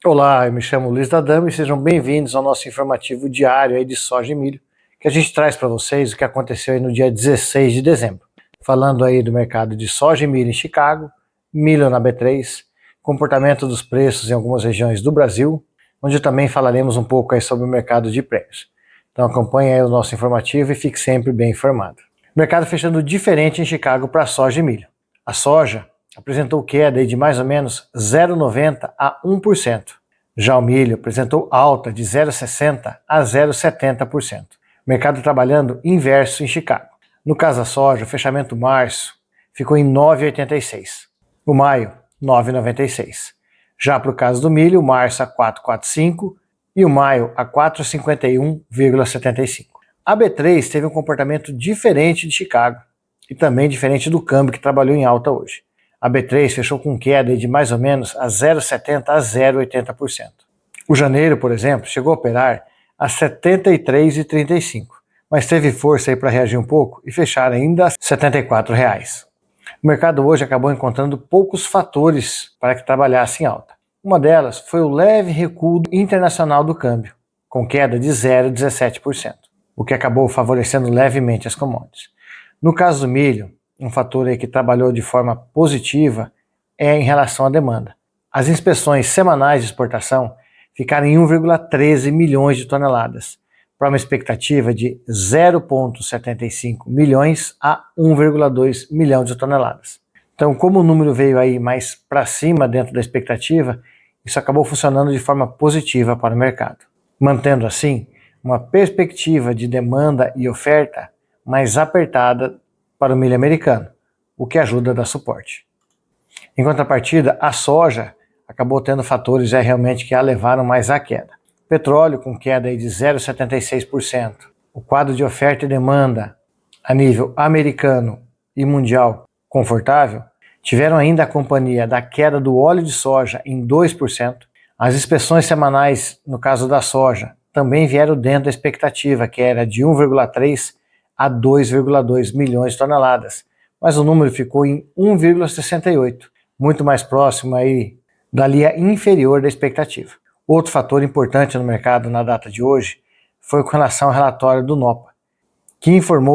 Olá, eu me chamo Luiz D'Adamo e sejam bem-vindos ao nosso informativo diário aí de soja e milho, que a gente traz para vocês o que aconteceu aí no dia 16 de dezembro. Falando aí do mercado de soja e milho em Chicago, milho na B3, comportamento dos preços em algumas regiões do Brasil, onde também falaremos um pouco aí sobre o mercado de prêmios. Então acompanhe aí o nosso informativo e fique sempre bem informado. Mercado fechando diferente em Chicago para soja e milho. A soja apresentou queda de mais ou menos 0,90 a 1%. Já o milho apresentou alta de 0,60 a 0,70%. O mercado trabalhando inverso em Chicago. No caso da soja, o fechamento março ficou em 9,86. O maio, 9,96. Já para o caso do milho, o março a 4,45 e o maio a 4,51,75. A B3 teve um comportamento diferente de Chicago e também diferente do câmbio que trabalhou em alta hoje. A B3 fechou com queda de mais ou menos a 0,70 a 0,80%. O janeiro, por exemplo, chegou a operar a 73,35, mas teve força aí para reagir um pouco e fechar ainda a R$ 74. O mercado hoje acabou encontrando poucos fatores para que trabalhasse em alta. Uma delas foi o leve recuo internacional do câmbio, com queda de 0,17%, o que acabou favorecendo levemente as commodities. No caso do milho, um fator aí que trabalhou de forma positiva é em relação à demanda. As inspeções semanais de exportação ficaram em 1,13 milhões de toneladas, para uma expectativa de 0,75 milhões a 1,2 milhão de toneladas. Então, como o número veio aí mais para cima dentro da expectativa, isso acabou funcionando de forma positiva para o mercado, mantendo assim uma perspectiva de demanda e oferta mais apertada para o milho americano, o que ajuda a dar suporte. Em contrapartida, a soja acabou tendo fatores realmente que a levaram mais à queda. Petróleo com queda aí de 0,76%. O quadro de oferta e demanda a nível americano e mundial confortável tiveram ainda a companhia da queda do óleo de soja em 2%. As inspeções semanais, no caso da soja, também vieram dentro da expectativa, que era de 1,3 a 2,2 milhões de toneladas, mas o número ficou em 1,68, muito mais próximo aí da linha inferior da expectativa. Outro fator importante no mercado na data de hoje foi com relação ao relatório do NOPA, que informou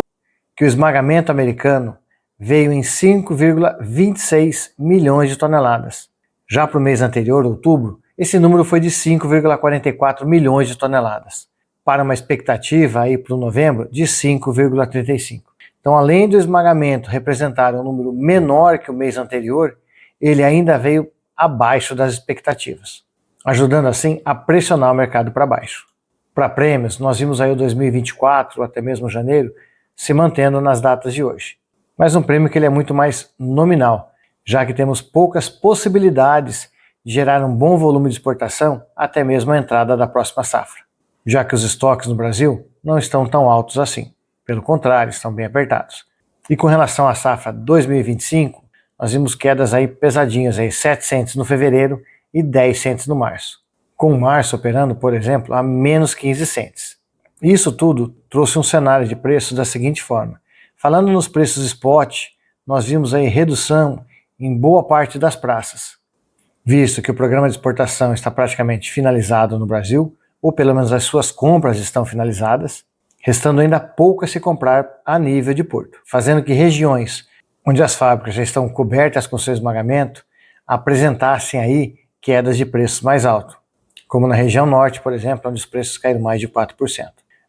que o esmagamento americano veio em 5,26 milhões de toneladas. Já para o mês anterior, outubro, esse número foi de 5,44 milhões de toneladas, para uma expectativa aí para o novembro de 5,35. Então, além do esmagamento representar um número menor que o mês anterior, ele ainda veio abaixo das expectativas, ajudando assim a pressionar o mercado para baixo. Para prêmios, nós vimos aí o 2024, até mesmo janeiro, se mantendo nas datas de hoje. Mas um prêmio que ele é muito mais nominal, já que temos poucas possibilidades de gerar um bom volume de exportação até mesmo a entrada da próxima safra, já que os estoques no Brasil não estão tão altos assim. Pelo contrário, estão bem apertados. E com relação à safra 2025, nós vimos quedas aí pesadinhas, aí 7 cents no fevereiro e 10 cents no março. Com março operando, por exemplo, a menos 15 cents. Isso tudo trouxe um cenário de preços da seguinte forma. Falando nos preços spot, nós vimos aí redução em boa parte das praças, visto que o programa de exportação está praticamente finalizado no Brasil, ou pelo menos as suas compras estão finalizadas, restando ainda pouco a se comprar a nível de porto, fazendo que regiões onde as fábricas já estão cobertas com seu esmagamento apresentassem aí quedas de preços mais altos, como na região norte, por exemplo, onde os preços caíram mais de 4%.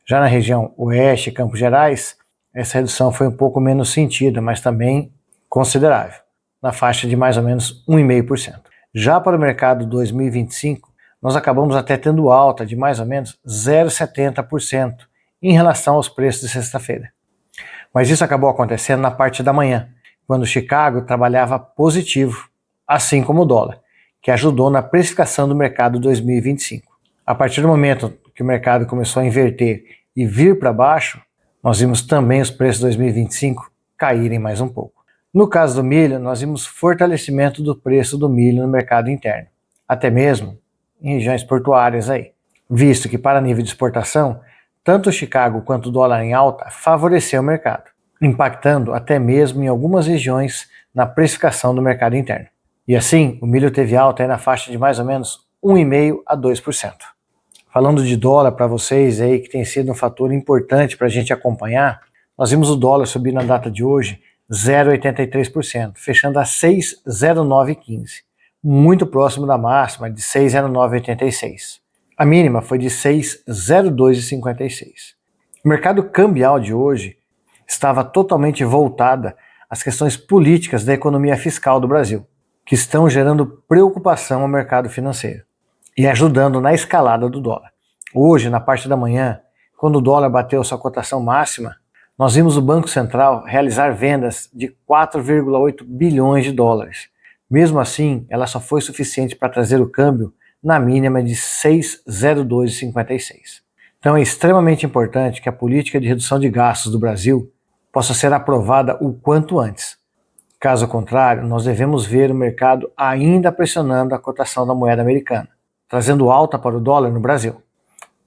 Já na região oeste e Campos Gerais, essa redução foi um pouco menos sentida, mas também considerável, na faixa de mais ou menos 1,5%. Já para o mercado 2025, nós acabamos até tendo alta de mais ou menos 0,70% em relação aos preços de sexta-feira. Mas isso acabou acontecendo na parte da manhã, quando Chicago trabalhava positivo, assim como o dólar, que ajudou na precificação do mercado 2025. A partir do momento que o mercado começou a inverter e vir para baixo, nós vimos também os preços 2025 caírem mais um pouco. No caso do milho, nós vimos fortalecimento do preço do milho no mercado interno, até mesmo em regiões portuárias aí, visto que para nível de exportação, tanto o Chicago quanto o dólar em alta favoreceu o mercado, impactando até mesmo em algumas regiões na precificação do mercado interno. E assim, o milho teve alta aí na faixa de mais ou menos 1,5% a 2%. Falando de dólar para vocês aí, que tem sido um fator importante para a gente acompanhar, nós vimos o dólar subir na data de hoje 0,83%, fechando a 6,0915, muito próximo da máxima de 6,0986. A mínima foi de 6,0256. O mercado cambial de hoje estava totalmente voltada às questões políticas da economia fiscal do Brasil, que estão gerando preocupação ao mercado financeiro e ajudando na escalada do dólar. Hoje, na parte da manhã, quando o dólar bateu sua cotação máxima, nós vimos o Banco Central realizar vendas de 4,8 bilhões de dólares. Mesmo assim, ela só foi suficiente para trazer o câmbio na mínima de 6,0256. Então é extremamente importante que a política de redução de gastos do Brasil possa ser aprovada o quanto antes. Caso contrário, nós devemos ver o mercado ainda pressionando a cotação da moeda americana, trazendo alta para o dólar no Brasil.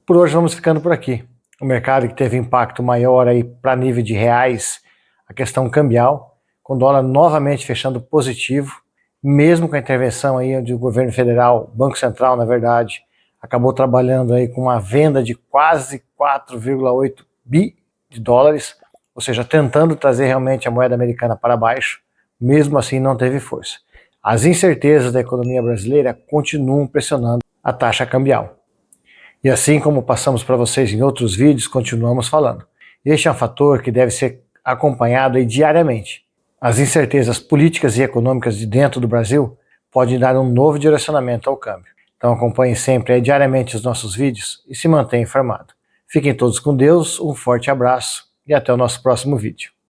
Por hoje vamos ficando por aqui. O mercado que teve impacto maior aí para nível de reais, a questão cambial, com o dólar novamente fechando positivo, mesmo com a intervenção aí do governo federal, Banco Central, na verdade, acabou trabalhando aí com uma venda de quase 4,8 bi de dólares, ou seja, tentando trazer realmente a moeda americana para baixo, mesmo assim não teve força. As incertezas da economia brasileira continuam pressionando a taxa cambial. E assim como passamos para vocês em outros vídeos, continuamos falando. Este é um fator que deve ser acompanhado aí diariamente. As incertezas políticas e econômicas de dentro do Brasil podem dar um novo direcionamento ao câmbio. Então acompanhe sempre aí diariamente os nossos vídeos e se mantenha informado. Fiquem todos com Deus, um forte abraço e até o nosso próximo vídeo.